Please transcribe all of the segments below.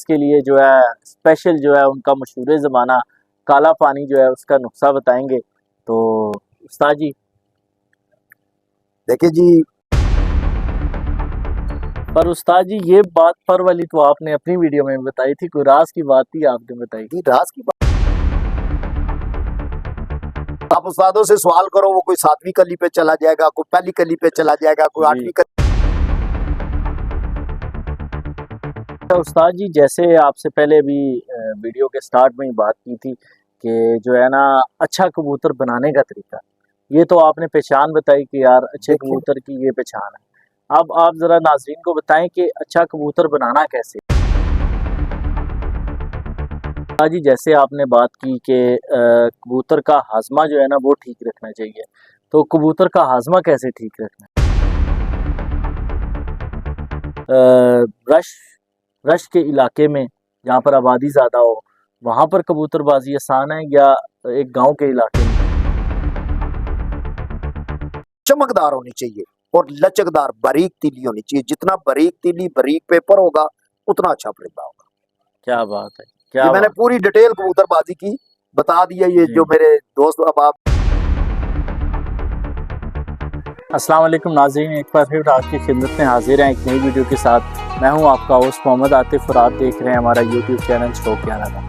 इसके लिए जो है स्पेशल जो है उनका मशहूर ज़माना काला पानी जो है उसका नुस्खा बताएंगे। तो उस्ताद जी देखिए जी, पर उस्ताद जी ये बात पर वाली तो आपने अपनी वीडियो में बताई थी, कोई राज की बात थी आपने बताई। राज की बात आप उस्तादों से सवाल करो, वो कोई 7वीं कली पे चला जाएगा, कोई पहली कली पे चला जाएगा, कोई 8वीं कली। उस्ताद जी जैसे आपसे पहले अभी वीडियो के स्टार्ट में ही बात की थी कि जो है ना अच्छा कबूतर बनाने का तरीका, ये तो आपने पहचान बताई कि यार अच्छे कबूतर की ये पहचान है। अब आप जरा नाजरीन को बताएं कि अच्छा कबूतर बनाना कैसे। उस्ताद जी जैसे आपने बात की कि कबूतर का हाजमा जो है ना वो ठीक रखना चाहिए, तो कबूतर का हाजमा कैसे ठीक रखना है? रश के इलाके में जहाँ पर आबादी ज़्यादा हो वहाँ पर कबूतरबाजी आसान है या एक गांव के इलाके में? चमकदार होनी चाहिए और लचकदार बारीक तीली होनी चाहिए। जितना बारीक तीली बारीक पेपर होगा उतना अच्छा परिंदा होगा। क्या बात है, क्या ये मैंने पूरी डिटेल कबूतरबाजी की बता दिया। ये जो मेरे दोस्त अब आप अस्सलाम वालेकुम नाज़रीन, एक बार फिर आपकी खिदमत में हाजिर हैं एक नई वीडियो के साथ। मैं हूं आपका होस्ट मोहम्मद आतिफ और आप देख रहे हैं हमारा यूट्यूब चैनल शौकियाना का।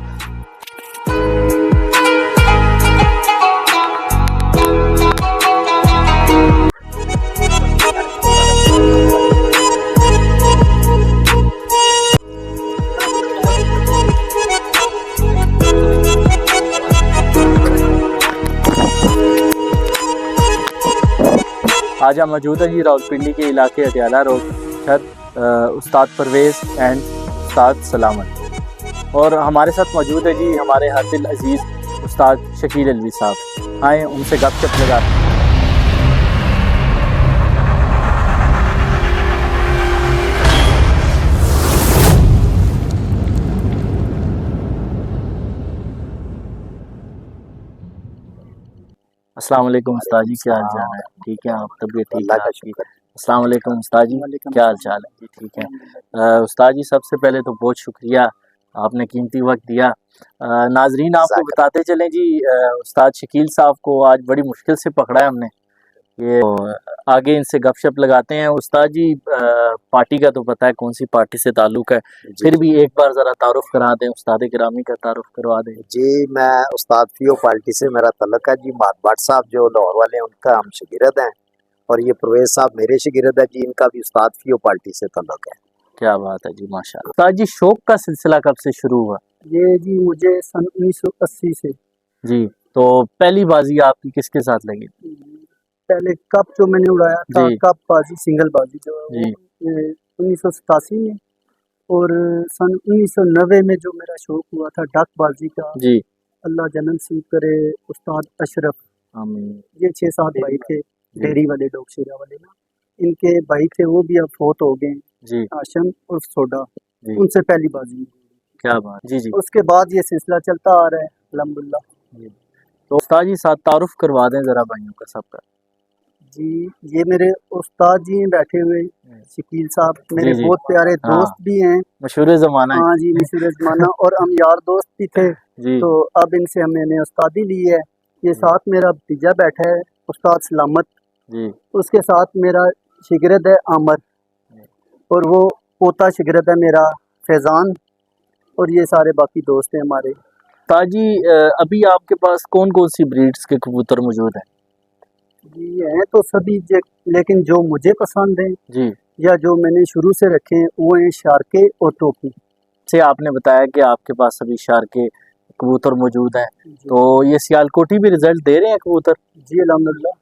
आज हम मौजूद हैं जी रावलपिंडी के इलाके अटियाला रोड छत उस्ताद परवेज़ एंड उस्ताद सलामत, और हमारे साथ मौजूद है जी हमारे हर दिल अजीज़ उस्ताद शकील अलवी साहब। आए उनसे गपशप लगा। अस्सलाम वालेकुम उस्ताद जी, क्या हाल चाल है? ठीक है, आप तबीयत ठीक है आपकी? अस्सलाम वालेकुम उस्ताद जी, क्या हाल चाल है? जी ठीक है। उस्ताद जी सबसे पहले तो बहुत शुक्रिया, आपने कीमती वक्त दिया। नाजरीन आपको बताते चलें जी, उस्ताद शकील साहब को आज बड़ी मुश्किल से पकड़ा है हमने। ये आगे इनसे गपशप लगाते हैं। उस्ताद जी पार्टी का तो पता है कौन सी पार्टी से ताल्लुक़ है, फिर भी एक बार ज़रा तारुफ करा दें, उस्ताद गिरामी का तारुफ करवा दें। जी, मैं उस्ताद फियो पार्टी से मेरा तल्लुक है जी। मातबाट साहब जो लाहौर वाले हैं उनका हम शागिर्द हैं, और ये परवेज साहब मेरे शागिर्द है जी, इनका भी उस्ताद फियो पार्टी से तल्लुक है। क्या बात है जी, माशाल्लाह। उस्ताद जी शौक का सिलसिला कब से शुरू हुआ? ये जी मुझे सन 1980 से। जी, तो पहली बाजी आपकी किसके साथ लगी? पहले कप जो मैंने उड़ाया था, कप बाजी सिंगल बाजी जो है जी। वो 1987 में, और सन 1990 में जो मेरा शौक हुआ था डक बाजी का, जी अल्लाह जन्नत नसीब करे, उस्ताद अशरफ, आमीन। ये 6-7 भाई थे, डेयरी वाले लोग शेरा वाले ना, इनके भाई थे, वो भी अब फौत हो गए जी। आशम और सोडा, उनसे पहली बाजी। क्या बात। जी जी। उसके बाद ये सिलसिला चलता आ रहा है अल्हम्दुलिल्लाह। तो उस्ताद जी साथ तारुफ करवा दें जरा भाइयों का सबका। जी, ये मेरे उस्ताद जी हैं बैठे हुए, शकील साहब मेरे बहुत प्यारे दोस्त भी हैं, मशहूर ज़माना। हाँ जी, मशहूर ज़माना, और हम यार दोस्त भी थे जी। तो अब इनसे मैंने उस्तादी ली है। ये साथ मेरा भतीजा बैठा है उस्ताद सलामत जी, उसके साथ मेरा शागिर्द है आमर, और वो पोता शागिर्द है मेरा फैज़ान, और ये सारे बाकी दोस्त हैं हमारे। ताजी अभी आपके पास कौन कौन सी ब्रीड्स के कबूतर मौजूद हैं? जी हैं तो सभी, लेकिन जो मुझे पसंद है जी, या जो मैंने शुरू से रखे हैं वो हैं शार्के और टोपी। से आपने बताया कि आपके पास सभी शार्के कबूतर मौजूद हैं, तो ये सियालकोटी भी रिजल्ट दे रहे हैं कबूतर? जी अल्हम्दुलिल्लाह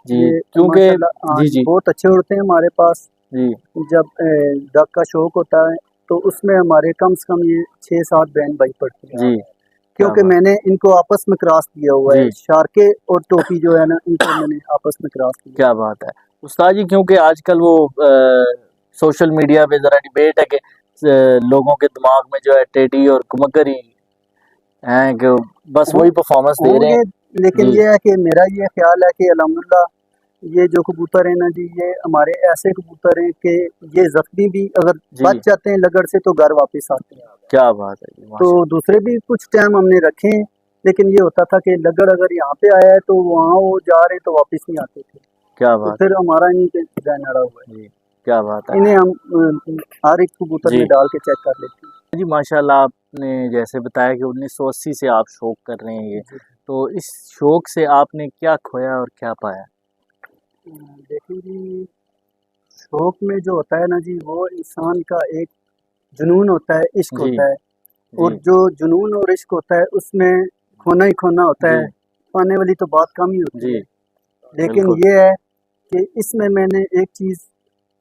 जी, क्योंकि जी जी बहुत अच्छे उड़ते हैं हमारे पास। जी, जब डक का शौक होता है तो उसमें हमारे कम से कम ये 6-7 बैंड बाई पड़ते हैं जी, क्योंकि मैंने इनको आपस में क्रॉस किया हुआ है। शार्के और टोपी जो है ना, इनको मैंने आपस में क्रॉस किया। क्या बात है उस्ताद जी, क्योंकि आजकल वो सोशल मीडिया पे ज़रा डिबेट है कि लोगों के दिमाग में जो है टेडी और कुमक्कर ही हैं कि बस वही परफॉर्मेंस दे रहे हैं, लेकिन ये है कि मेरा ये ख्याल है कि अल्हम्दुलिल्लाह ये जो कबूतर है ना जी, ये हमारे ऐसे कबूतर हैं कि ये जख्मी भी अगर जी। बच जाते हैं लगड़ से तो घर वापस आते हैं। क्या बात है जी, तो माशाल्लाह। दूसरे भी कुछ टाइम हमने रखे हैं, लेकिन ये होता था कि लगड़ अगर यहाँ पे आया है तो वहाँ वो जा रहे तो वापस नहीं आते थे। क्या तो बात फिर हमारा इन्हीं पे डिजाइन अड़ा हुआ है जी, क्या बात है। है इन्हें हम हर एक कबूतर जी। में डाल के चेक कर लेते हैं। जी माशाल्लाह, आपने जैसे बताया कि 1980 से आप शौक कर रहे हैं ये, जी। तो इस शौक से आपने क्या खोया और क्या पाया? देखिए जी, शौक में जो होता है ना जी, वो इंसान का एक जुनून होता है, इश्क जी, होता है। और जी, जो जुनून और इश्क होता है उसमें खोना ही खोना होता जी, है, पाने वाली तो बात कम ही होती जी, है। लेकिन बिल्कुल। ये है कि इसमें मैंने एक चीज़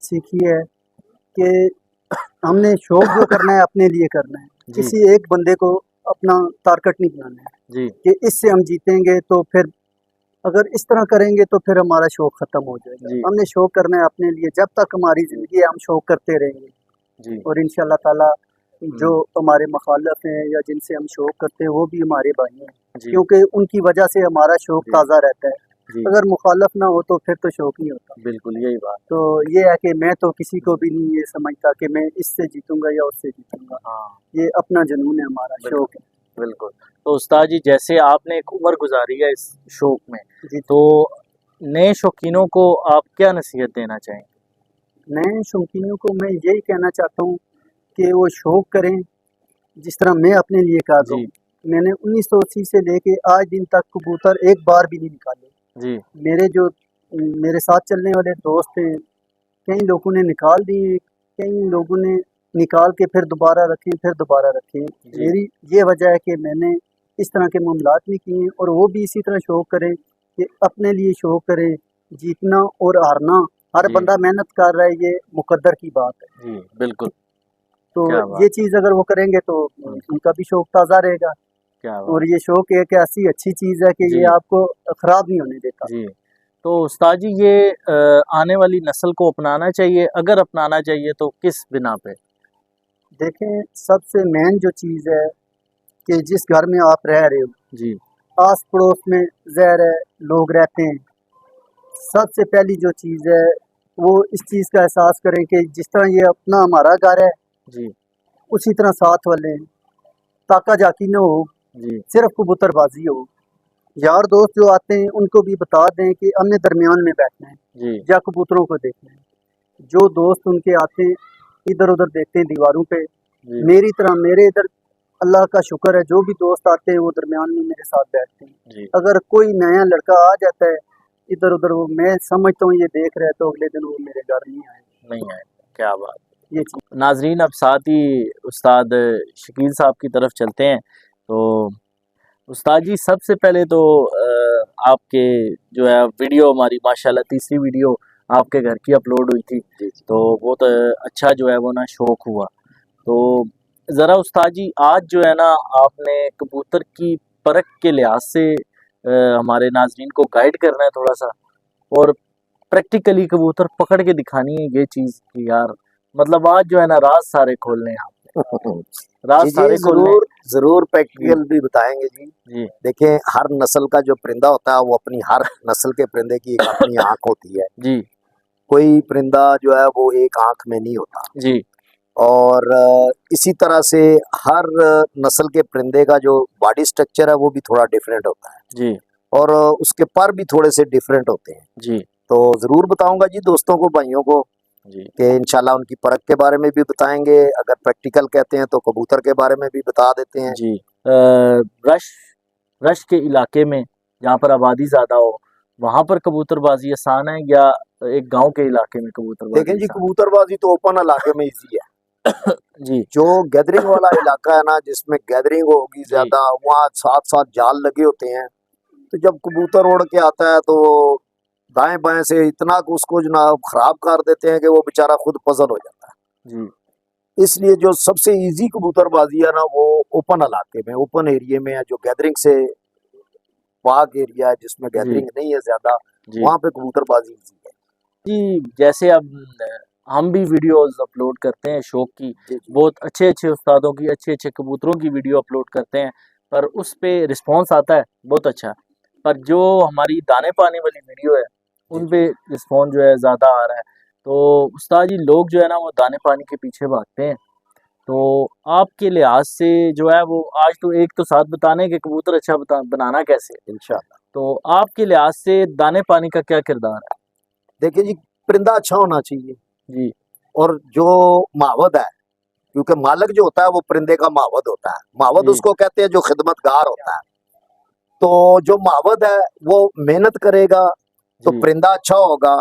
सीखी है कि हमने शौक जो करना है अपने लिए करना है, जी, किसी एक बंदे को अपना टारगेट नहीं बनाना है जी, कि इससे हम जीतेंगे। तो फिर अगर इस तरह करेंगे तो फिर हमारा शौक ख़त्म हो जाएगा। जी, हमने शौक करना है अपने लिए, जब तक हमारी ज़िंदगी है हम शौक करते रहेंगे। जी, और इंशाअल्लाह ताला जो हुँ, हमारे मुखालफ हैं या जिनसे हम शौक करते हैं वो भी हमारे भाई हैं, जी, क्योंकि उनकी वजह से हमारा शौक जी, ताज़ा रहता है। जी, अगर मुखालफ ना हो तो फिर तो शौक नहीं होता। बिल्कुल यही बात। तो ये है कि मैं तो किसी को भी नहीं ये समझता कि मैं इससे जीतूँगा या उससे जीतूँगा। हाँ, ये अपना जुनून है, हमारा बिल्कुल, शौक है। बिल्कुल। तो उस्ताद जी, जैसे आपने एक उम्र गुज़ारी है इस शौक में, जी, तो नए शौकीनों को आप क्या नसीहत देना चाहेंगे? नए शौकीनों को मैं यही कहना चाहता हूँ कि वो शौक करें, जिस तरह मैं अपने लिए कर रहा जी, हूँ। मैंने 1980 से लेके आज दिन तक कबूतर एक बार भी नहीं निकाले। जी, मेरे जो मेरे साथ चलने वाले दोस्त हैं, कई लोगों ने निकाल दिए, कई लोगों ने निकाल के फिर दोबारा रखे, फिर दोबारा रखे। जी, मेरी ये वजह है कि मैंने इस तरह के मामलात नहीं किए हैं और वो भी इसी तरह शौक करें कि अपने लिए शौक करें। जीतना और हारना, हर जी, बंदा मेहनत कर रहा है, ये मुकद्दर की बात है। जी, बिल्कुल, तो क्या ये बात चीज़ अगर वो करेंगे तो हुँ, उनका भी शौक ताज़ा रहेगा। क्या और बात ये शौक एक ऐसी अच्छी चीज़ है कि ये जी, आपको ख़राब नहीं होने देता। जी। तो उस्ताद जी, ये आने वाली नस्ल को अपनाना चाहिए, अगर अपनाना चाहिए तो किस बिना पे? देखें, सबसे मेन जो चीज़ है कि जिस घर में आप रह रहे हो, जी, आस-पड़ोस में ज़ाहिर है लोग रहते हैं। सबसे पहली जो चीज़ है, वो इस चीज़ का एहसास करें कि जिस तरह ये अपना हमारा घर है, जी, उसी तरह साथ वाले हैं। ताका-झाकी ना हो, जी, सिर्फ़ कबूतरबाज़ी हो। यार दोस्त जो आते हैं उनको भी बता दें कि हमने दरमियान में बैठना है जी, या कबूतरों को देखना है। जो दोस्त उनके आते हैं, इधर-उधर देखते हैं दीवारों पे, जी, मेरी तरह मेरे इधर अल्लाह का शुक्र है, जो भी दोस्त आते हैं वो दरमियान में मेरे साथ बैठते हैं। जी, अगर कोई नया लड़का आ जाता है इधर-उधर, वो मैं समझता हूँ ये देख रहा है तो अगले दिन वो मेरे घर नहीं आएगा। नहीं आए, क्या बात। ये चीज़ नाज़रीन, अब साथ ही उस्ताद शकील साहब की तरफ चलते हैं। तो उस्ताद जी, सबसे पहले तो आपके जो है वीडियो, हमारी माशाल्लाह तीसरी वीडियो आपके घर की अपलोड हुई थी, जी जी। तो बहुत अच्छा जो है वो ना शौक हुआ। तो ज़रा उस्ताद जी, आज जो है ना आपने कबूतर की परख के लिहाज से हमारे नाज़रीन को गाइड करना है थोड़ा-सा, और प्रैक्टिकली कबूतर पकड़ के दिखानी है ये चीज़ कि यार, मतलब आज जो है ना राज़ सारे खोलने हैं आपने, राज़ जी जी, सारे खोलने हैं। जरूर जरूर जी, प्रैक्टिकल भी बताएंगे जी। जी, देखिए, हर नस्ल का जो परिंदा होता है वो अपनी हर नस्ल के परिंदे की एक अपनी आंख होती है। जी, कोई परिंदा जो है वो एक आंख में नहीं होता। जी, और इसी तरह से हर नस्ल के परिंदे का जो बॉडी स्ट्रक्चर है वो भी थोड़ा डिफरेंट होता है। जी, और उसके पर भी थोड़े से डिफरेंट होते हैं। जी, तो ज़रूर बताऊंगा जी दोस्तों को, भाइयों को, जी, कि इंशाल्लाह उनकी परख के बारे में भी बताएंगे। अगर प्रैक्टिकल कहते हैं तो कबूतर के बारे में भी बता देते हैं। जी। रश रश के इलाके में, जहाँ पर आबादी ज़्यादा हो, वहाँ पर कबूतरबाज़ी आसान है या एक गाँव के इलाके में देखें कबूतरबाज़ी जी, आसान कबूतरबाजी तो ओपन इलाके में इजी है। है? जी, जो गैदरिंग वाला इलाका है ना, जिसमें गैदरिंग होगी जी, ज्यादा, वहाँ साथ साथ जाल लगे होते हैं। तो जब कबूतर उड़ के आता है तो दाएं बाएं से इतना उसको जनाब खराब कर देते हैं कि वो बेचारा खुद पजल हो जाता जी, है। इसलिए जो सबसे इजी कबूतरबाजी है ना, वो ओपन इलाके में, ओपन एरिया में है, जो गैदरिंग से पाक एरिया है, जिसमें जी, गैदरिंग नहीं है ज्यादा, जी। वहाँ पे कबूतरबाजी इजी है। जी, जैसे अब हम भी वीडियोज़ अपलोड करते हैं शौक की, जी जी। बहुत अच्छे-अच्छे उस्तादों की, अच्छे-अच्छे कबूतरों की वीडियो अपलोड करते हैं, पर उस पे रिस्पॉन्स आता है बहुत अच्छा। पर जो हमारी दाने पानी वाली वीडियो है, उन पे रिस्पॉन्स जो है ज़्यादा आ रहा है। तो उस्ताद जी लोग जो है ना वो दाने पानी के पीछे भागते हैं, तो आपके लिहाज से जो है वो आज तो एक तो साथ बताने कि कबूतर अच्छा बनाना कैसे है, इंशाल्लाह। तो आपके लिहाज से दाने पानी का क्या किरदार है? देखिए जी, परिंदा अच्छा होना चाहिए, जी और जो मावद है, क्योंकि मालिक जो होता है वो परिंदे का मावद होता है। मावद जी उसको कहते हैं जो खिदमतगार होता है। तो जो मावद है वो मेहनत करेगा तो जी परिंदा अच्छा होगा,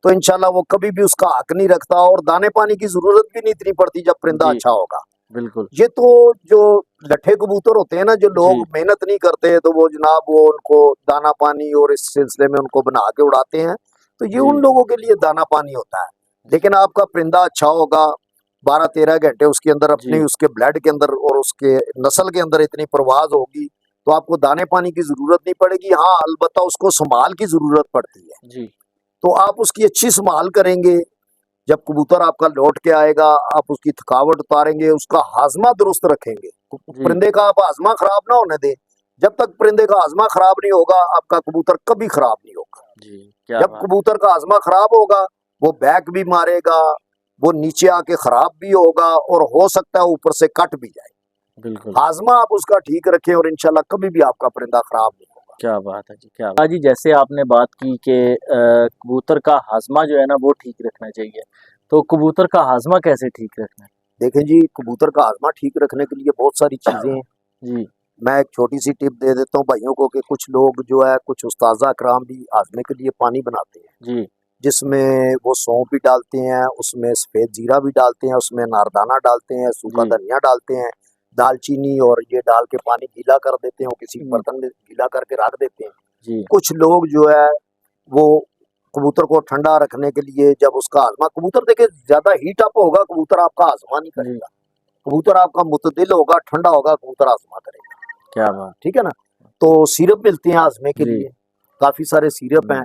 तो इंशाल्लाह वो कभी भी उसका हक नहीं रखता, और दाने पानी की जरूरत भी नहीं इतनी पड़ती जब परिंदा जी अच्छा होगा। बिल्कुल। ये तो जो लट्ठे कबूतर होते हैं ना, जो जी लोग मेहनत नहीं करते, तो वो जनाब वो उनको दाना पानी और इस सिलसिले में उनको बना के उड़ाते हैं, तो ये जी उन लोगों के लिए दाना पानी होता है। लेकिन आपका परिंदा अच्छा होगा, 12-13 घंटे उसके अंदर अपनी जी उसके ब्लड के अंदर और उसके नस्ल के अंदर इतनी परवाज होगी, तो आपको दाने पानी की जरूरत नहीं पड़ेगी। हाँ, अलबत्ता उसको संभाल की जरूरत पड़ती है। जी तो आप उसकी अच्छी संभाल करेंगे, जब कबूतर आपका लौट के आएगा, आप उसकी थकावट उतारेंगे, उसका हाजमा दुरुस्त रखेंगे। जी परिंदे का आप हाजमा खराब ना होने दें। जब तक परिंदे का हाजमा खराब नहीं होगा, आपका कबूतर कभी खराब नहीं होगा। जी क्या जब बात। कबूतर का हाजमा खराब होगा, वो बैक भी मारेगा, वो नीचे आके खराब भी होगा, और हो सकता है ऊपर से कट भी जाए। बिल्कुल हाजमा आप उसका ठीक रखें और इंशाल्लाह कभी भी आपका परिंदा खराब नहीं होगा। क्या बात है जी, क्या बात जी। जैसे आपने बात की कि कबूतर का हाजमा जो है ना वो ठीक रखना चाहिए, तो कबूतर का हाजमा कैसे ठीक रखना है? देखें जी, कबूतर का हाजमा ठीक रखने के लिए बहुत सारी चीजें हैं। जी मैं एक छोटी सी टिप दे देता हूँ भाइयों को, कि कुछ लोग जो है, कुछ उस्ताज़ा कराम भी हाजमे के लिए पानी बनाते हैं, जी जिसमें वो सौंफ भी डालते हैं, उसमें सफ़ेद जीरा भी डालते हैं, उसमें नारदाना डालते हैं, सूखा जी धनिया डालते हैं, दालचीनी, और ये डाल के पानी गीला कर देते हैं, वो किसी हम्म, बर्तन में गीला करके रख देते हैं। जी कुछ लोग जो है वो कबूतर को ठंडा रखने के लिए, जब उसका हाजमा, कबूतर देखिए ज़्यादा हीट अप होगा, कबूतर आपका हाजमा नहीं जी करेगा। कबूतर आपका मुतदिल होगा, ठंडा होगा, कबूतर हाजमा करेगा। क्या बात। ठीक है ना? तो सिरप मिलते हैं हाजमे के जी लिए, काफ़ी सारे सिरप हैं,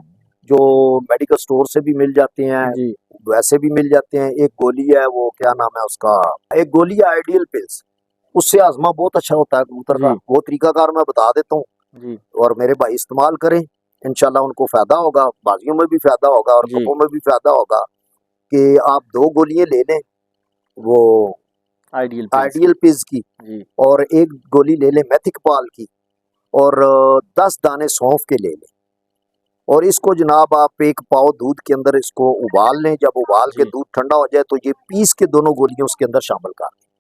जो मेडिकल स्टोर से भी मिल जाते हैं, जी वैसे भी मिल जाते हैं। एक गोली है, वो क्या नाम है उसका, एक गोली है आइडियल पिल्स, उससे हाजमा बहुत अच्छा होता है कबूतर का। जी वो तरीकाकार मैं बता देता हूँ, जी और मेरे भाई इस्तेमाल करें, इंशाल्लाह उनको फ़ायदा होगा, बाजियों में भी फ़ायदा होगा और जी कपों में भी फ़ायदा होगा। कि आप 2 गोलियाँ ले लें, वो आइडियल पिल्स आइडियल पिल्स की, जी और 1 गोली ले लें मेथिकपाल की, और 10 दाने सौंफ के ले लें, और इसको जनाब आप 1 पाव दूध के अंदर इसको उबाल लें। जब उबाल के जी दूध ठंडा हो जाए, तो ये पीस के दोनों गोलियां उसके अंदर शामिल कर दें।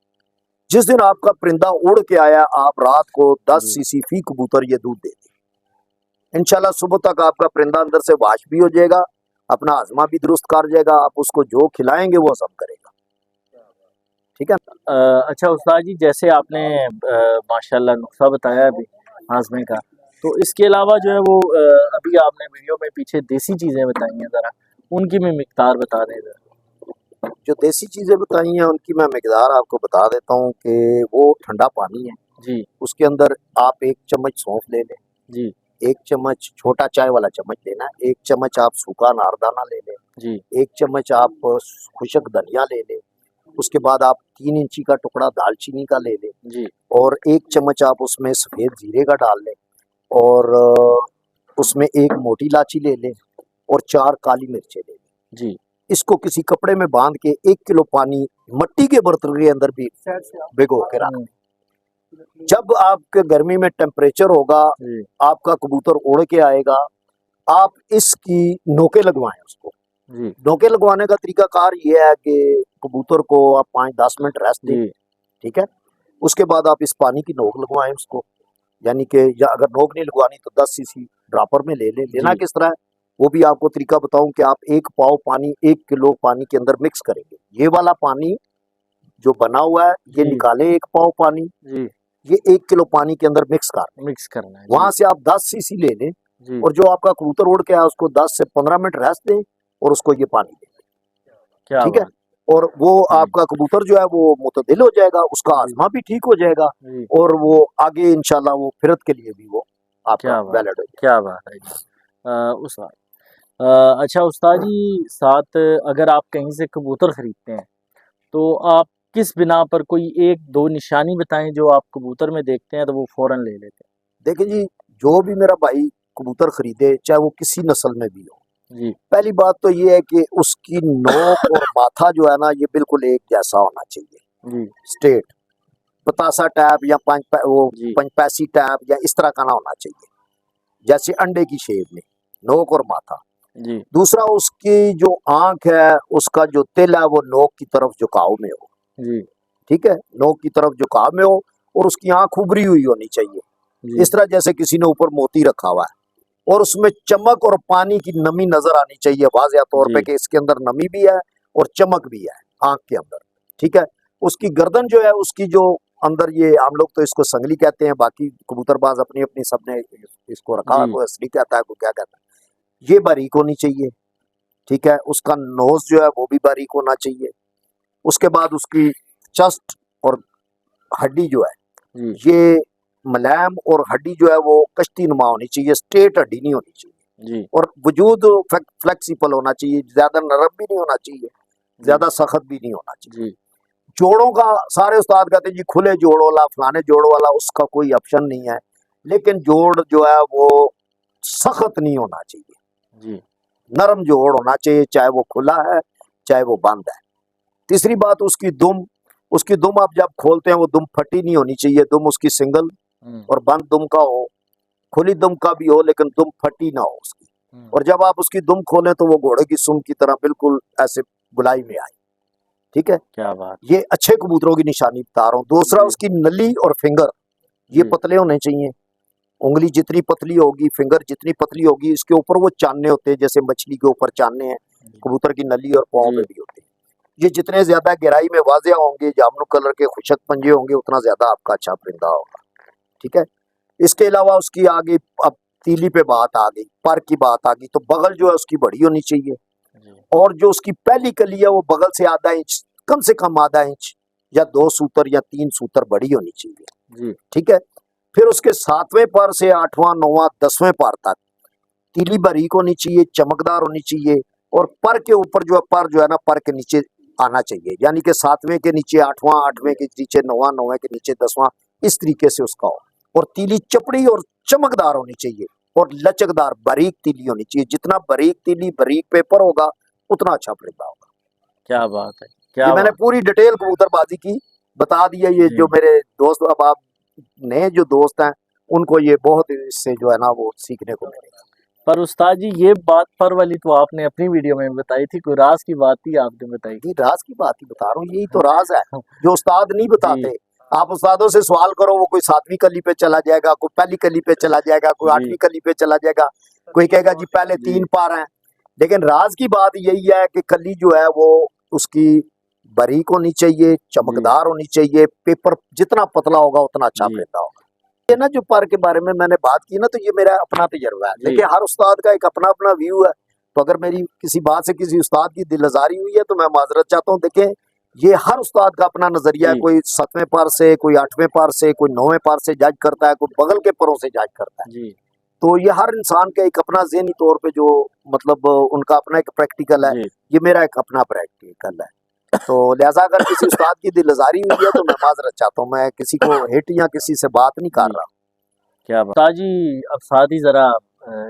जिस दिन आपका परिंदा उड़ के आया, आप रात को 10 जी सीसी फी कबूतर ये दूध दे दें। इंशाल्लाह सुबह तक आपका परिंदा अंदर से वाश भी हो जाएगा, अपना हाजमा भी दुरुस्त कर जाएगा, आप उसको जो खिलाएंगे वो सब करेगा। ठीक है। अच्छा उस्ताद जी, जैसे आपने माशाल्लाह नुस्खा बताया अभी हाजमे का, तो इसके अलावा जो है वो अभी आपने वीडियो में पीछे देसी चीज़ें बताई हैं, ज़रा उनकी भी मिकदार बता दें ज़रा। जो देसी चीजें बताई हैं उनकी मैं मिकदार आपको बता देता हूँ, कि वो ठंडा पानी है, जी उसके अंदर आप 1 चम्मच सौंफ ले लें, जी 1 चम्मच छोटा चाय वाला चम्मच लेना, 1 चम्मच आप सूखा नारदाना ले लें, जी 1 चम्मच आप खुशक धनिया ले लें, उसके बाद आप 3 इंची का टुकड़ा दालचीनी का ले लें, जी और 1 चम्मच आप उसमें सफ़ेद जीरे का डाल लें, और उसमें 1 मोटी इलायची ले लें, और 4 काली मिर्चें ले लें। जी इसको किसी कपड़े में बांध के 1 किलो पानी मिट्टी के बर्तन के अंदर भी भिगो के रख हम्म, दें। जब आपके गर्मी में टेम्परेचर होगा, जी आपका कबूतर उड़ के आएगा, आप इसकी नोके लगवाएं उसको। जी नोके लगवाने का तरीकाकार ये है कि कबूतर को आप 5-10 मिनट रेस्ट दें। जी ठीक है। उसके बाद आप इस पानी की नोक लगवाएं उसको, यानी कि, या अगर नोक नहीं लगवानी तो 10 सीसी ड्रॉपर में ले लें। लेना जी किस तरह है, वो भी आपको तरीका बताऊं, कि आप 1 पाव पानी 1 किलो पानी के अंदर मिक्स करेंगे। ये वाला पानी जो बना हुआ है, ये जी निकाले 1 पाव पानी, जी ये 1 किलो पानी के अंदर मिक्स कर लें। मिक्स करना है। वहां जी से आप 10 सीसी ले लें, जी और जो आपका कबूतर उड़ के आया उसको 10 से 15 मिनट रेस्ट दें, और उसको ये पानी दें। क्या ठीक है। बात। और वो जी आपका कबूतर जो है वो मुतदिल हो जाएगा, उसका जी हाजमा भी ठीक हो जाएगा, जी और वो आगे इंशाल्लाह वो फिरत के लिए भी वो आपका क्या बात वैलिड हो क्या बात है जी। उस्ताद, अच्छा उस्ताद जी, साथ अगर आप कहीं से कबूतर खरीदते हैं तो आप किस बिना पर कोई एक दो निशानी बताएं जो आप कबूतर में देखते हैं तो वो फौरन ले लेते जाएगा। देखिए जी, जो भी मेरा भाई कबूतर खरीदे, चाहे वो किसी नस्ल में भी हो, जी पहली बात तो ये है कि उसकी नोक और माथा जो है ना ये बिल्कुल एक जैसा होना चाहिए, जी स्ट्रेट, पतासा टैप या जी पंचपैसी टैप या इस तरह का ना होना चाहिए, जैसे अंडे की शेप में नोक और माथा। जी दूसरा, उसकी जो आंख है उसका जो तिल है वो नोक की तरफ झुकाव में हो, जी ठीक है, नोक की तरफ झुकाव में हो, और उसकी आंख उभरी हुई होनी चाहिए, जी इस तरह जैसे किसी ने ऊपर मोती रखा हुआ है, और उसमें चमक और पानी की नमी नजर आनी चाहिए वाज़िया तौर पे जी कि इसके अंदर नमी भी है और चमक भी है आंख के अंदर, ठीक है। उसकी गर्दन जो है उसकी जो अंदर, ये हम लोग तो इसको संगली कहते हैं, बाकी कबूतरबाज अपनी अपनी सबने इसको रखा है, जी कोई असली कहता है, कोई क्या कहता है। ये बारीक होनी चाहिए, ठीक है। उसका नोज जो है वो भी बारीक होना चाहिए। उसके बाद उसकी चस्ट और हड्डी जो है जी ये मुलायम, और हड्डी जो है वो कश्ती नुमा होनी चाहिए, स्ट्रेट हड्डी नहीं होनी चाहिए, जी और वजूद फ्लेक्सिबल होना चाहिए, ज्यादा नरम भी नहीं होना चाहिए, ज्यादा सख्त भी नहीं होना चाहिए। जी जोड़ों का सारे उस्ताद कहते हैं जी खुले जोड़ वाला, फलाने जोड़ वाला, उसका कोई ऑप्शन नहीं है, लेकिन जोड़ जो है वो सख्त नहीं होना चाहिए, जी नरम जोड़ होना चाहिए, चाहे वो खुला है चाहे वो बंद है। तीसरी बात, उसकी दुम आप जब खोलते हैं वो दुम फटी नहीं होनी चाहिए, दुम उसकी सिंगल और बंद दुम का हो, खुली दुम का भी हो लेकिन दुम फटी ना हो उसकी। और जब आप उसकी दुम खोलें तो वो घोड़े की सुम की तरह बिल्कुल ऐसे गुलाई में आए, ठीक है। क्या बात। ये अच्छे कबूतरों की निशानी बता रहा हूँ। दूसरा, जी उसकी नली और फिंगर ये जी पतले होने चाहिए, उंगली जितनी पतली होगी, फिंगर जितनी पतली होगी, इसके ऊपर वो चांदने होते हैं, जैसे मछली के ऊपर चांदने हैं, कबूतर की नली और पाँव में जी भी होते हैं। ये जितने ज्यादा गहराई में वाजिया होंगे, जामनू कलर के खुशक पंजे होंगे, उतना ज्यादा आपका अच्छा परिंदा होगा, ठीक है। इसके अलावा उसकी आगे, अब तीली पे बात आ गई, पर की बात आ गई, तो बगल जो है उसकी बड़ी होनी चाहिए, जी और जो उसकी पहली कली है वो बगल से आधा इंच, कम से कम आधा इंच या 2 सूतर या 3 सूतर बड़ी होनी चाहिए, जी ठीक है। फिर उसके 7वें पर से 8वां 9वां 10वें पर तक तीली बारीक होनी चाहिए, चमकदार होनी चाहिए, और पर के ऊपर जो है, पर जो है ना, पर के नीचे आना चाहिए, यानी कि 7वें के नीचे 8वां, 8वें के नीचे 9वां, 9वें के नीचे 10वां, इस तरीके से उसका हो। और तीली चपड़ी और चमकदार होनी चाहिए, और लचकदार बारीक तीली होनी चाहिए। जितना बारीक तीली, बारीक पेपर होगा, उतना अच्छा परिंदा होगा। क्या बात है, ये क्या मैंने बात। पूरी डिटेल कबूतरबाजी की बता दी है। ये जी जो मेरे दोस्त, अब आप नए जो दोस्त हैं, उनको ये बहुत इससे जो है ना वो सीखने को मिलेगा। पर उस्ताद जी ये बात पर वाली तो आपने अपनी वीडियो में बताई थी, कोई राज की बात ही आपने बताई। ये राज की बात ही बता रहा हूँ, यही तो राज है जो उस्ताद नहीं जी बताते। आप उस्तादों से सवाल करो, वो कोई 7वीं कली पे चला जाएगा, कोई पहली कली पे चला जाएगा, कोई जी 8वीं कली पे चला जाएगा, कोई कहेगा जी पहले जी 3 पार हैं। लेकिन राज की बात यही है कि कली जो है वो उसकी बारीक होनी चाहिए, जी चमकदार होनी चाहिए, पेपर जितना पतला होगा उतना अच्छा जी पैदा होगा। ये ना जो पर के बारे में मैंने बात की ना, तो ये मेरा अपना तजर्बा है, जी देखिए हर उस्ताद का एक अपना अपना व्यू है। तो अगर मेरी किसी बात से किसी उस्ताद की दिल आजारी हुई है तो मैं माजरत चाहता हूँ। देखें, ये हर उस्ताद का अपना नजरिया है, जी कोई 7वें पार से, कोई 8वें पार से, कोई 9वें पार से जज करता है, कोई बगल के परों से जज करता है। जी तो ये हर इंसान का एक अपना ज़हनी तौर पे जो, मतलब उनका अपना एक प्रैक्टिकल है, जी ये मेरा एक अपना प्रैक्टिकल है। तो लिहाजा अगर किसी उस्ताद की दिल आजारी हुई है तो मैं माजरत चाहता हूँ, मैं किसी को हिट या किसी से बात नहीं कर जी रहा। क्या बात। उस्ताद जी अब साथ ही जरा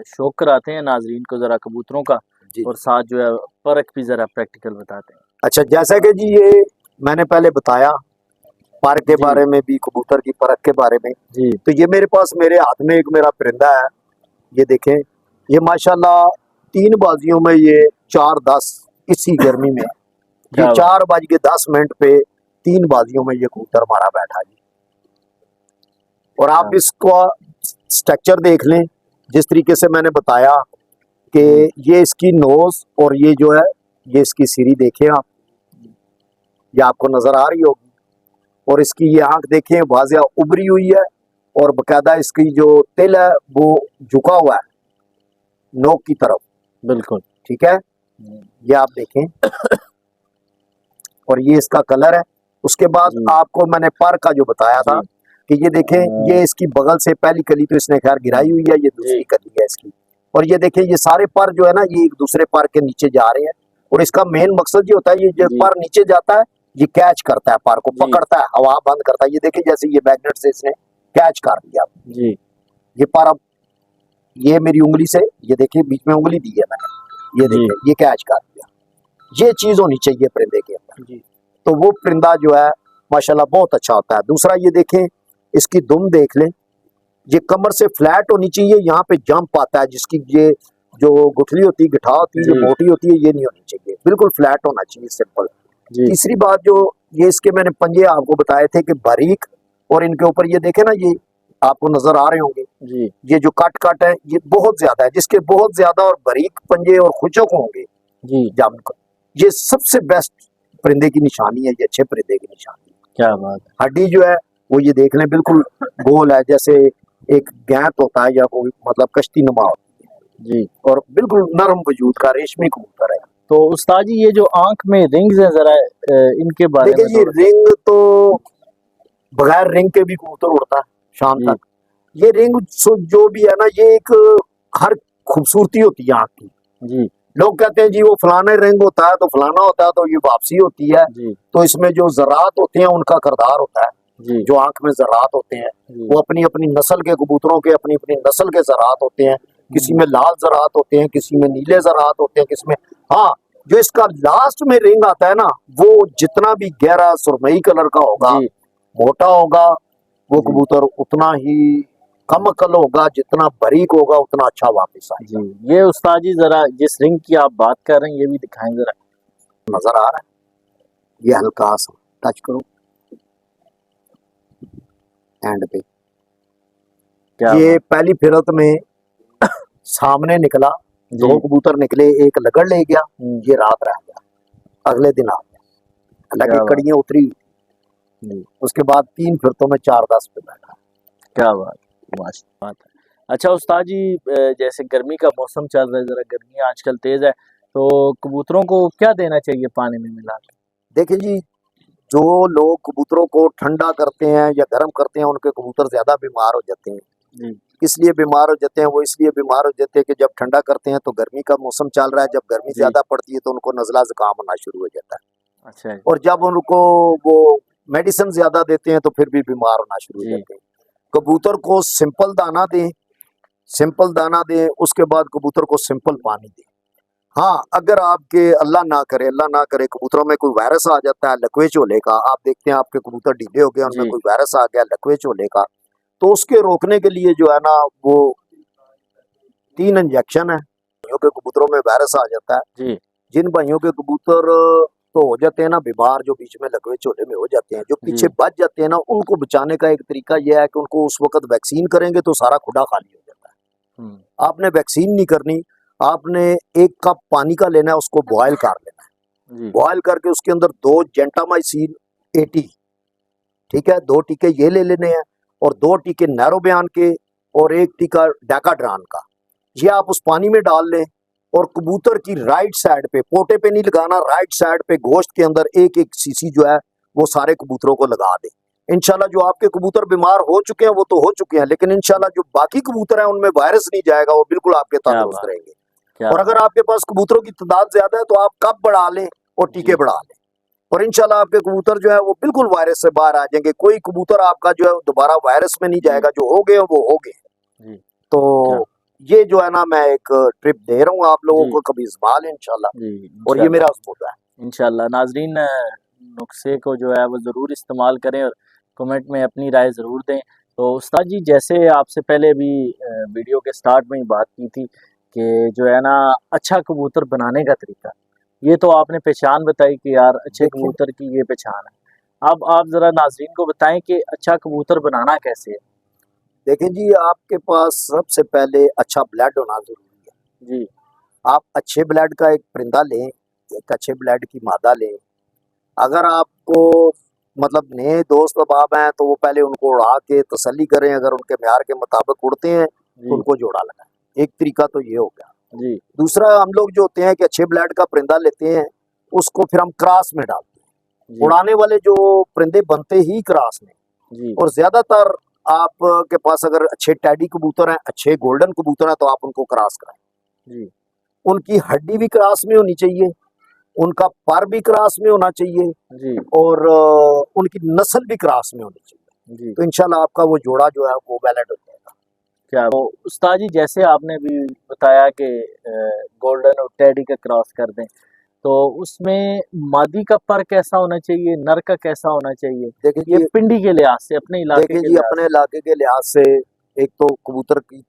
शौक कराते हैं नाजरीन को जरा कबूतरों का, जी और जी। साथ जो है परख भी जरा प्रैक्टिकल बताते हैं। अच्छा, जैसा कि जी ये मैंने पहले बताया पर के जी बारे में भी, कबूतर की परख के बारे में। जी तो ये मेरे पास, मेरे हाथ में एक मेरा परिंदा है, ये देखें, ये माशाल्लाह 3 बाजियों में ये 4-10, इसी गर्मी में ये क्या बात। 4:10 पे 3 बाजियों में ये कबूतर मारा बैठा जी। और आप क्या इसको स्ट्रक्चर देख लें, जिस तरीके से मैंने बताया कि जी ये इसकी नोज और ये जो है, ये इसकी सिरी देखें आप, ये आपको नजर आ रही होगी, और इसकी ये आंख देखें, वाजिया उभरी हुई है, और बकायदा इसकी जो तिल है वो झुका हुआ है नोक की तरफ, बिल्कुल। ठीक है, ये आप देखें, और ये इसका कलर है। उसके बाद जी आपको मैंने पर का जो बताया था जी कि ये देखें, ये इसकी बगल से पहली कली तो इसने खैर गिराई हुई है, ये दूसरी जी कली है इसकी, और ये देखें ये सारे पर जो है ना, ये एक दूसरे पर के नीचे जा रहे हैं, और इसका मेन मकसद ये होता है, ये जो जी पर नीचे जाता है ये कैच करता है, पर को जी पकड़ता है, हवा बंद करता है। ये देखें जैसे ये मैग्नेट से इसने कैच कर दिया, जी ये पर अब ये मेरी उंगली से, ये देखिए बीच में उंगली दी है मैंने, ये देखें, ये कैच कर दिया। ये चीज होनी चाहिए परिंदे के अंदर जी। तो वो परिंदा जो है माशाल्लाह बहुत अच्छा होता है। दूसरा ये देखें, इसकी दुम देख लें, ये कमर से फ्लैट होनी चाहिए, यहाँ पे जंप आता है जिसकी ये जो गुठली होती है, गिठा होती है, ये मोटी होती है, ये नहीं होनी चाहिए, बिल्कुल फ्लैट होना चाहिए, सिंपल। तीसरी बात जो ये इसके मैंने पंजे आपको बताए थे कि बारीक, और इनके ऊपर ये देखे ना, ये आपको नजर आ रहे होंगे जी। ये जो कट है ये बहुत ज्यादा है, जिसके बहुत ज्यादा और बारीक पंजे और खुचक होंगे जी, जामुन, ये सबसे बेस्ट परिंदे की निशानी है, ये अच्छे परिंदे की निशानी है। क्या बात है। हड्डी जो है वो ये देख लें बिल्कुल गोल है, जैसे एक गैंत होता है या कोई मतलब कश्ती नुमा होती है जी। और बिल्कुल नरम वजूद का रेशमी कबूतर है। तो उस्ताद जी ये जो आंख में रिंग्स हैं जरा इनके बारे में देखिए ये रिंग तो बगैर रिंग के भी कबूतर उड़ता है शाम जी। तक। ये रिंग जो भी है ना, ये एक हर खूबसूरती होती है आंख की। जी लोग कहते हैं जी वो फलाना रिंग होता है तो फलाना होता है, तो ये वापसी होती है। जी तो इसमें जो ज़रात होते हैं उनका किरदार होता है, जी जो आंख में ज़रात होते हैं जी। वो अपनी अपनी नस्ल के कबूतरों के अपनी अपनी नस्ल के ज़रात होते हैं। किसी में लाल ज़रात होते हैं, किसी में नीले ज़रात होते हैं, किसी में, हाँ, जो इसका लास्ट में रिंग आता है ना, वो जितना भी गहरा सुरमई कलर का होगा, जी मोटा होगा, वो जी। कबूतर उतना ही कम अकल होगा, जितना बारीक होगा उतना अच्छा वापस आएगा। जी। ये उस्ताद जी जरा जिस रिंग की आप बात कर रहे हैं ये भी दिखाएं जरा। नजर आ रहा है, ये हल्का सा टच करो एंड पे, क्या ये बात। पहली फिरत में सामने निकला, दो जी। कबूतर निकले, एक लगड़ ले गया, ये रात रह गया, अगले दिन आ गया, हालांकि क्या बात। कड़ियां उतरी। जी। उसके बाद 3 फिरतों में 4-10 पे बैठा। क्या बात, माशाल्लाह बात है। अच्छा उस्ताद जी जैसे गर्मी का मौसम चल रहा है, जरा गर्मी आजकल तेज है, तो कबूतरों को क्या देना चाहिए पानी में मिला के? देखिए जी, जो लोग कबूतरों को ठंडा करते हैं या गर्म करते हैं उनके कबूतर ज्यादा बीमार हो जाते हैं। जी इसलिए बीमार हो जाते हैं, वो इसलिए बीमार हो जाते हैं कि जब ठंडा करते हैं तो गर्मी का मौसम चल रहा है, जब गर्मी जी। ज्यादा पड़ती है तो उनको नजला जुकाम होना शुरू हो जाता है, अच्छा जी। और जब उनको वो मेडिसिन ज्यादा देते हैं तो फिर भी बीमार होना शुरू हो जी जाते हैं। कबूतर को सिंपल दाना दें, सिंपल दाना दें, उसके बाद कबूतर को सिंपल पानी दें। हाँ, अगर आपके अल्लाह ना करे कबूतरों में कोई वायरस आ जाता है लकवे चोले का, आप देखते हैं आपके कबूतर ढीले हो गए, उनमें जी कोई वायरस आ गया लकवे चोले का, तो उसके रोकने के लिए जो है ना वो 3 इंजेक्शन है। भाइयों के कबूतरों में वायरस आ जाता है, जी जिन भाइयों के कबूतर तो हो जाते हैं ना बीमार, जो बीच में लकवे चोले में हो जाते हैं, जो पीछे जी। बच जाते हैं ना, उनको बचाने का एक तरीका यह है कि उनको उस वक्त वैक्सीन करेंगे तो सारा खुडा खाली हो जाता है। आपने वैक्सीन नहीं करनी, आपने 1 कप पानी का लेना है, उसको बॉयल कर लेना है, जी बॉयल करके उसके अंदर 2 जेंटामाइसिन 80, ठीक है, 2 टीके ये ले लेने हैं, और 2 टीके नैरोबियान के, और 1 टीका डाकाड्रान का, ये आप उस पानी में डाल लें, और कबूतर की राइट साइड पे, पोटे पे नहीं लगाना, राइट साइड पे गोश्त के अंदर 1-1 सीसी जो है वो सारे कबूतरों को लगा दें। इंशाल्लाह जो आपके कबूतर बीमार हो चुके हैं वो तो हो चुके हैं, लेकिन इंशाल्लाह जो बाकी कबूतर हैं उनमें वायरस नहीं जाएगा, वो बिल्कुल आपके क्या तंदुरुस्त बात, रहेंगे। क्या और अगर आपके पास कबूतरों की तादाद ज्यादा है तो आप कप बढ़ा लें और टीके जी बढ़ा लें, और इंशाल्लाह आपके कबूतर जो है वो बिल्कुल वायरस से बाहर आ जाएंगे। कोई कबूतर आपका जो है दोबारा वायरस में नहीं जी जाएगा, जो हो गए वो हो गए। जी। तो क्या ये जो है ना मैं एक ट्रिप दे रहा हूँ आप लोगों जी को, कभी इस्तेमाल है इंशाल्लाह, जी और ये इंशाल्लाह मेरा मुद्दा है। इंशाल्लाह। नाजरीन नुस्खे को जो है वो ज़रूर इस्तेमाल करें और कमेंट में अपनी राय ज़रूर दें। तो उस्ताद जी जैसे आपसे पहले भी वीडियो के स्टार्ट में ही बात की थी कि जो है ना अच्छा कबूतर बनाने का तरीका, ये तो आपने पहचान बताई कि यार अच्छे देखिए कबूतर की ये पहचान है। अब आप ज़रा नाजरीन को बताएं कि अच्छा कबूतर बनाना कैसे है। देखिए जी, आपके पास सबसे पहले अच्छा ब्लड होना जरूरी है। जी आप अच्छे ब्लड का एक परिंदा लें, एक अच्छे ब्लड की मादा लें। अगर आपको मतलब नए दोस्त अहबाब हैं तो वो पहले उनको उड़ा के तसल्ली करें, अगर उनके म्यार के मुताबिक उड़ते हैं तो जी उनको जोड़ा लगाएं। एक तरीका तो ये हो गया। जी दूसरा, हम लोग जो होते हैं कि अच्छे ब्लड का परिंदा लेते हैं, उसको फिर हम क्रॉस में डालते हैं। जी उड़ाने वाले जो परिंदे बनते ही क्रॉस में, जी और ज्यादातर आपके पास अगर अच्छे टैडी कबूतर हैं, अच्छे गोल्डन कबूतर हैं, तो आप उनको क्रॉस कराएं। जी उनकी हड्डी भी क्रॉस में होनी चाहिए, उनका पर भी क्रॉस में होना चाहिए, जी और उनकी नस्ल भी क्रॉस में होनी चाहिए। जी। तो इंशाल्लाह आपका वो जोड़ा जो है वो वैलिड हो जाएगा। क्या तो उस्ताद जी, जैसे आपने भी बताया कि गोल्डन और टेडी का क्रॉस कर दें, तो उसमें मादी का पर कैसा होना चाहिए, नर का कैसा होना चाहिए, देखिए ये जी, पिंडी के लिहाज से, अपने इलाके देखिए के जी, लिहाज अपने इलाके के लिहाज से एक तो कबूतर की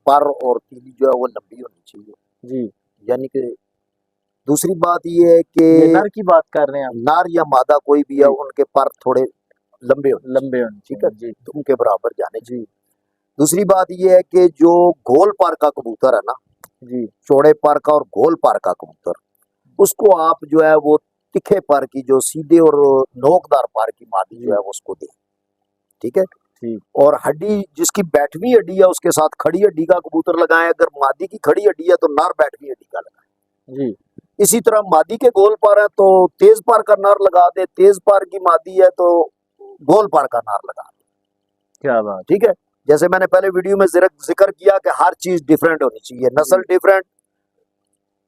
पर और तीली जो है वो लंबी होनी चाहिए, से। जी, यानी कि दूसरी बात ये है ये कि नर की बात कर रहे हैं आप? नार या मादा कोई भी है जी, उनके पर थोड़े लंबे होने चाहिए, लंबे होने ठीक है, चाहिए। जी, तो उनके बराबर जाने चाहिए। जी, दूसरी बात ये है कि जो गोल पर का कबूतर है ना, जी, चौड़े पर का और गोल पर का कबूतर, उसको आप जो है वो तिखे पर की, जो सीधे और नोकदार पर की मादी जो जी, है वो उसको दें, ठीक है। ठीक, और हड्डी जिसकी बैठवीं हड्डी है उसके साथ खड़ी हड्डी का कबूतर लगाएं, अगर मादी की खड़ी हड्डी है तो नर बैठवीं हड्डी का लगाएं। जी, इसी तरह मादी के गोल पर है तो तेज पर का नर लगा दे, तेज पर की मादी है तो गोल पर का नर लगा दे, क्या बात। ठीक है। जैसे मैंने पहले वीडियो में जिक्र किया कि हर चीज डिफरेंट होनी चाहिए, नस्ल जी, डिफरेंट,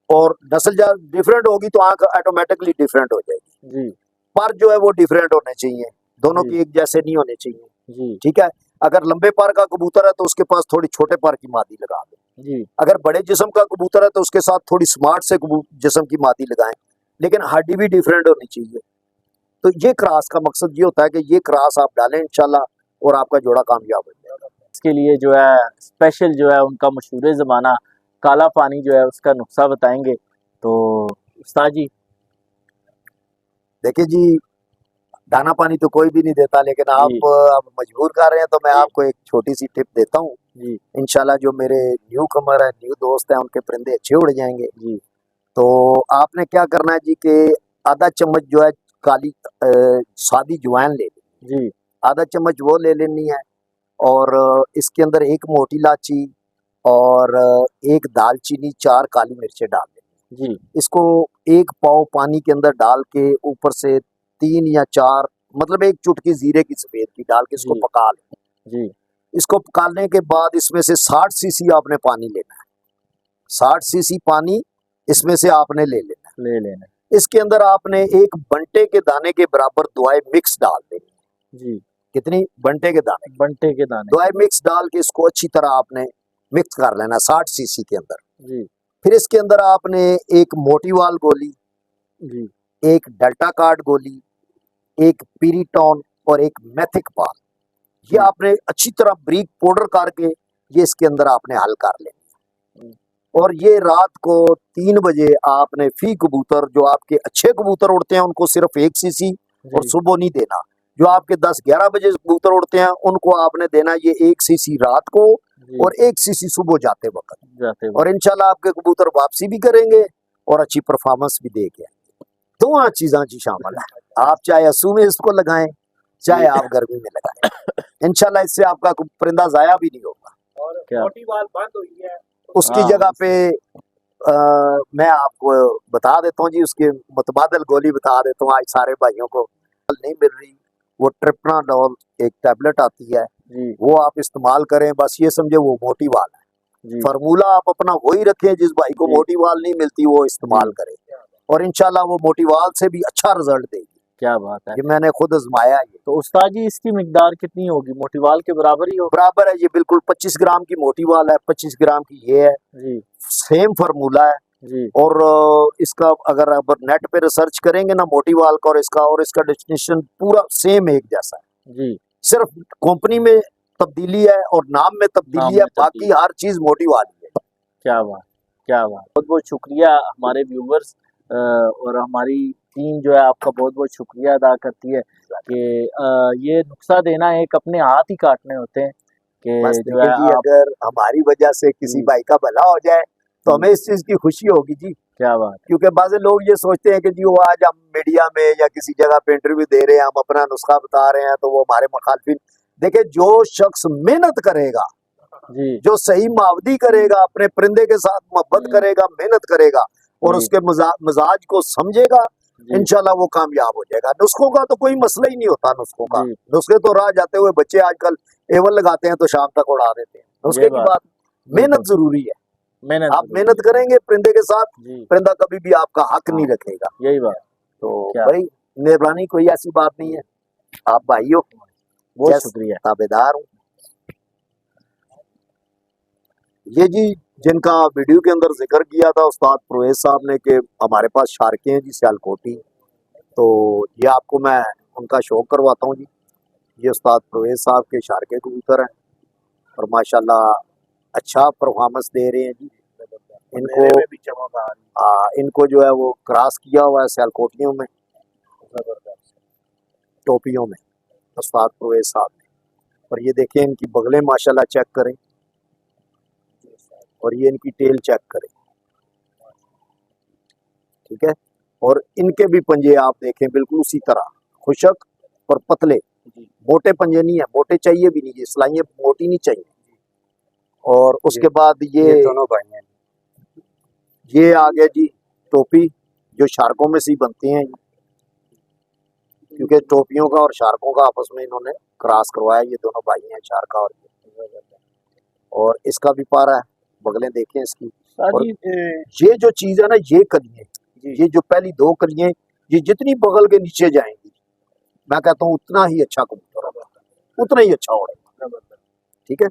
और नस्ल जब डिफरेंट होगी तो आंख ऑटोमेटिकली डिफरेंट हो जाएगी। जी, पर जो है वो डिफरेंट होने चाहिए, दोनों जी, की एक जैसे नहीं होने चाहिए, जी, ठीक है। अगर लंबे पर का कबूतर है तो उसके पास थोड़ी छोटे पर की मादी लगा दे, जी, अगर बड़े जिस्म का कबूतर है तो उसके साथ थोड़ी स्मार्ट से जिस्म की मादी लगाएं, लेकिन हड्डी भी डिफरेंट होनी चाहिए। तो ये क्रॉस का मकसद ये होता है कि ये क्रॉस आप डालें इंशाल्लाह और आपका जोड़ा कामयाब हो जाएगा। इसके लिए जो है स्पेशल जो है उनका मशहूर ज़माना काला पानी जो है उसका नुस्खा बताएंगे, तो उस्ताद जी। देखिए जी, दाना पानी तो कोई भी नहीं देता, लेकिन जी, आप मजबूर कर रहे हैं तो मैं जी, आपको एक छोटी सी टिप देता हूँ। जी, इंशाल्लाह जो मेरे न्यू कमर है, न्यू दोस्त हैं, उनके परिंदे अच्छे उड़ जाएंगे। जी, तो आपने क्या करना है जी कि आधा चम्मच जो है काली सादी ज्वाइन ले लेनी, जी, आधा चम्मच वो ले लेनी है, और इसके अंदर एक मोटी इलायची और एक दालचीनी, 4 काली मिर्चें डाल देनी। जी, इसको एक पाव पानी के अंदर डाल के ऊपर से 3 या 4, मतलब एक चुटकी जीरे की सफेद की डाल के इसको जी, पका लें। जी, इसको पकाने के बाद इसमें से 60 सीसी आपने पानी लेना है, 60 सीसी पानी इसमें से आपने ले लेना ले लेना। है। इसके अंदर आपने एक बंटे के दाने के बराबर दवाई मिक्स डाल देनी है। जी, कितनी? बंटे के दाने की बंटे के दाने। दवाई मिक्स डाल के इसको अच्छी तरह आपने मिक्स कर लेना 60 सीसी के अंदर। जी, फिर इसके अंदर आपने एक मोटी वाल गोली, जी, एक डेल्टा कार्ड गोली, एक पीरीटॉन और एक मैथिक पाल, ये जी, आपने अच्छी तरह ब्रीक पाउडर करके ये इसके अंदर आपने हल कर लेनी है। और ये रात को 3 बजे आपने फी कबूतर, जो आपके अच्छे कबूतर उड़ते हैं उनको सिर्फ 1 सीसी, और जी, सुबह नहीं देना। जो आपके 10-11 बजे कबूतर उड़ते हैं उनको आपने देना ये 1 सीसी रात को जी, और 1 सीसी सुबह जाते वक्त। जाते और वक्त। इंशाल्लाह आपके कबूतर वापसी भी करेंगे और अच्छी परफॉर्मेंस भी दे के आएंगे। दोनों चीज़ें जी शामिल है, आप चाहे असू में इसको लगाएं, चाहे जी, आप गर्मी में लगाएं, इंशाल्लाह इससे आपका परिंदा जाया भी नहीं होगा। क्या? मोटी वाल बंद हुई है। उसकी हाँ, जगह पे मैं आपको बता देता हूँ जी, उसके मुतबादल गोली बता देता हूँ आज सारे भाइयों को। नहीं मिल रही, वो ट्रिप्नाडोल एक टैबलेट आती है, जी, वो आप इस्तेमाल करें, बस ये समझे वो मोटी वाल है। जी, फार्मूला आप अपना वही रखें, जिस भाई को जी, मोटी वाल नहीं मिलती वो इस्तेमाल जी, करे, और इंशाल्लाह वो मोटी वाल से भी अच्छा रिजल्ट देगी। क्या बात है। ये मैंने खुद आजमाया, ये तो उस्ताद जी, इसकी मिकदार कितनी होगी, मोटी वाल के बराबर ही होगी? बराबर है, ये बिल्कुल 25 ग्राम की मोटी वाल है, 25 ग्राम की ये है, जी, सेम फार्मूला है। जी, और इसका अगर आप नेट पे रिसर्च करेंगे ना मोटी वाल का और इसका डेस्टिनेशन पूरा सेम एक जैसा है, जी, सिर्फ कंपनी में तब्दीली है और नाम में तब्दीली नाम है, में बाकी तब्दीली। हर चीज मोटी वाली है। क्या बात, क्या बात। बहुत बहुत शुक्रिया हमारे व्यूवर्स, और हमारी टीम जो है आपका बहुत बहुत शुक्रिया अदा करती है कि ये नुस्खा देना एक अपने हाथ ही काटने होते हैं बस कि जो देखिए है जी, आप। अगर हमारी वजह से किसी जी, भाई का भला हो जाए तो जी, हमें इस चीज की खुशी होगी जी। क्या बात है। क्योंकि बाज़ लोग ये सोचते हैं कि जी वो आज हम मीडिया में या किसी जगह पे इंटरव्यू दे रहे हैं, हम अपना नुस्खा बता रहे हैं तो वो हमारे मुखालफिन। देखिए, जो शख्स मेहनत करेगा, जी, जो सही मावदी करेगा, अपने परिंदे के साथ मोहब्बत करेगा, मेहनत करेगा और जी, उसके मिजाज को समझेगा, जी, इंशाल्लाह वो कामयाब हो जाएगा। नुस्खों का तो कोई मसला ही नहीं होता, नुस्खों का, जी, नुस्खे तो राह जाते हुए बच्चे आजकल एवन लगाते हैं तो शाम तक उड़ा देते हैं। ये नुस्खे की बात बात, मेहनत जरूरी है। मेहनत आप जरूरी मेहनत है। करेंगे परिंदे के साथ, जी, परिंदा कभी भी आपका हक नहीं हाँ, रखेगा। यही बात। तो क्या भाई मेहरबानी, कोई ऐसी बात नहीं है, आप भाई हो, बहुत जैस शुक्रिया। ताबेदार हूँ। ये जी जिनका वीडियो के अंदर जिक्र किया था उस्ताद परवेज साहब ने कि हमारे पास शार्कें हैं जी सियालकोटी, तो ये आपको मैं उनका शौक करवाता हूँ जी। ये उस्ताद परवेज साहब के शार्के कबूतर हैं और माशाल्लाह अच्छा परफॉर्मेंस दे रहे हैं जी। इनको जो है वो क्रॉस किया हुआ है सियालकोटियों में, टोपियों में उस्ताद परवेज साहब ने। और ये देखें इनकी बगलें माशाल्लाह चेक करें और ये इनकी टेल चेक करें, ठीक है। और इनके भी पंजे आप देखें बिल्कुल उसी तरह खुशक और पतले, मोटे पंजे नहीं है, मोटे चाहिए भी नहीं, ये सिलाइयाँ मोटी नहीं चाहिए। और उसके बाद ये दोनों भाई हैं। ये आ गया जी टोपी जो शार्कों में से बनते हैं, क्योंकि टोपियों का और शार्कों का आपस में इन्होंने क्रॉस करवाया। ये दोनों भाई हैं शार्का और इसका भी पारा है, बगलें देखें इसकी। और ये जो चीज है ना, ये कलियां, ये जो पहली दो कलियां, ये जितनी बगल के नीचे जाएंगी मैं कहता हूँ उतना ही अच्छा कबूतर होगा, उतना ही अच्छा होगा, ठीक है।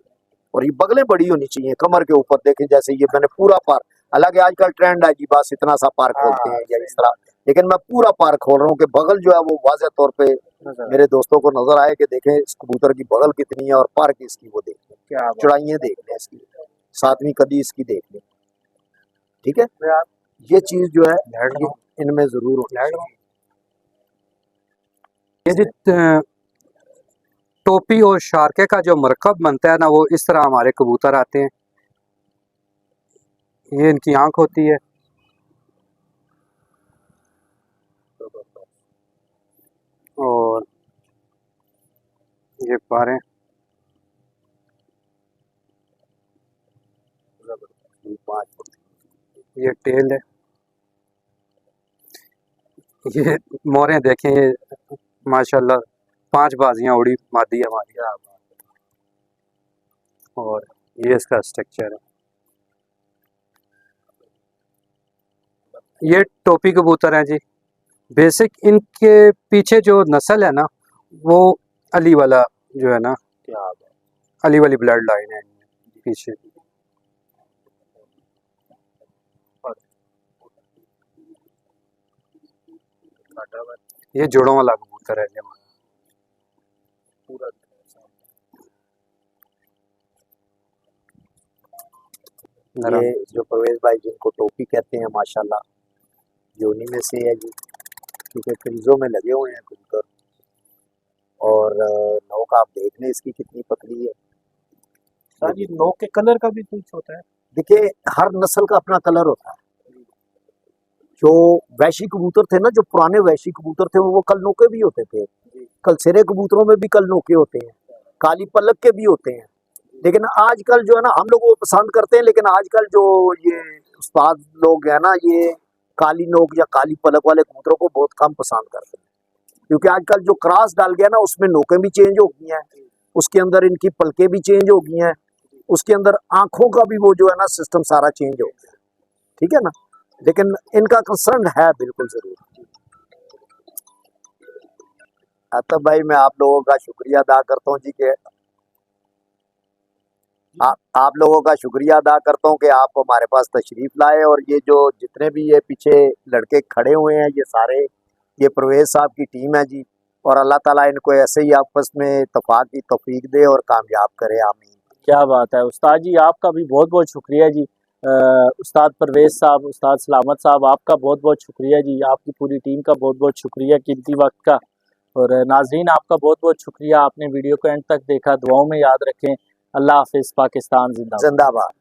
और ये बगलें बड़ी होनी चाहिए कमर के ऊपर, देखें जैसे ये मैंने पूरा पार, हालांकि आजकल ट्रेंड है जी बस इतना सा पार खोलते हैं या इस तरह, लेकिन मैं पूरा पार खोल रहा हूँ कि बगल जो है वो वाज़ेह तौर पे मेरे दोस्तों को नजर आए कि देखें इस कबूतर की बगल कितनी है और पार की इसकी वो देख लें, चौड़ाइयाँ देख लें इसकी, सातवीं कदी इसकी देख लें, ठीक है। ये चीज जो है ये इनमें जरूर होनी चाहिए। ये जी टोपी और शार्के का जो मरकब बनता है ना, वो इस तरह हमारे कबूतर आते हैं। ये इनकी आंख होती है और ये पारे, ये टेल है, ये मोरें देखें, ये माशाल्लाह 5 बाजियां उड़ी मादी हमारी, और ये इसका स्ट्रक्चर है। ये टोपी कबूतर हैं जी। बेसिक इनके पीछे जो नस्ल है ना, वो अली वाला जो है ना, अली वाली ब्लड लाइन है पीछे। ये जोड़ों वाला कबूतर है हमारा। ये जो परवेज भाई जिनको टोपी कहते हैं माशाल्लाह, ये उन्हीं में से है जी, क्योंकि क्रीजों में लगे हुए हैं कबूतर। और नोक आप देख लें इसकी कितनी पतली है। जी नोक के कलर का भी कुछ होता है? देखिए हर नस्ल का अपना कलर होता है। जो वैशी कबूतर थे ना, जो पुराने वैशी कबूतर थे, वो कल नोके भी होते थे। कल सिरे कबूतरों में भी कल नोके होते हैं, काली पलक के भी होते हैं। लेकिन आजकल जो है ना, हम लोग वो पसंद करते हैं, लेकिन आजकल जो ये उस्ताद लोग हैं ना, ये काली नोक या काली पलक वाले कबूतरों को बहुत कम पसंद करते हैं, क्योंकि आजकल जो क्रॉस डाल गया ना, उसमें नोकें भी चेंज हो गई हैं, उसके अंदर इनकी पलकें भी चेंज हो गई हैं, उसके अंदर आंखों का भी वो जो है ना सिस्टम सारा चेंज हो गया, ठीक है ना। लेकिन इनका कंसर्न है बिल्कुल जरूर। तो भाई मैं आप लोगों का शुक्रिया अदा करता हूँ जी कि आप लोगों का शुक्रिया अदा करता हूँ कि आप हमारे पास तशरीफ लाए। और ये जो जितने भी ये पीछे लड़के खड़े हुए हैं, ये सारे ये परवेज साहब की टीम है जी। और अल्लाह ताला इनको ऐसे ही आपस में इत्तेफाक की तौफीक दे और कामयाब करे, आमीन। क्या बात है उस्ताद जी, आपका भी बहुत बहुत शुक्रिया जी। उस्ताद परवेज साहब, उस्ताद सलामत साहब, आपका बहुत बहुत शुक्रिया जी। आपकी पूरी टीम का बहुत बहुत शुक्रिया कीमती वक्त का। और नाजरीन आपका बहुत बहुत शुक्रिया, आपने वीडियो को एंड तक देखा। दुआओं में याद रखें। अल्लाह हाफिज़। पाकिस्तान जिंदाबाद। जिंदाबाद।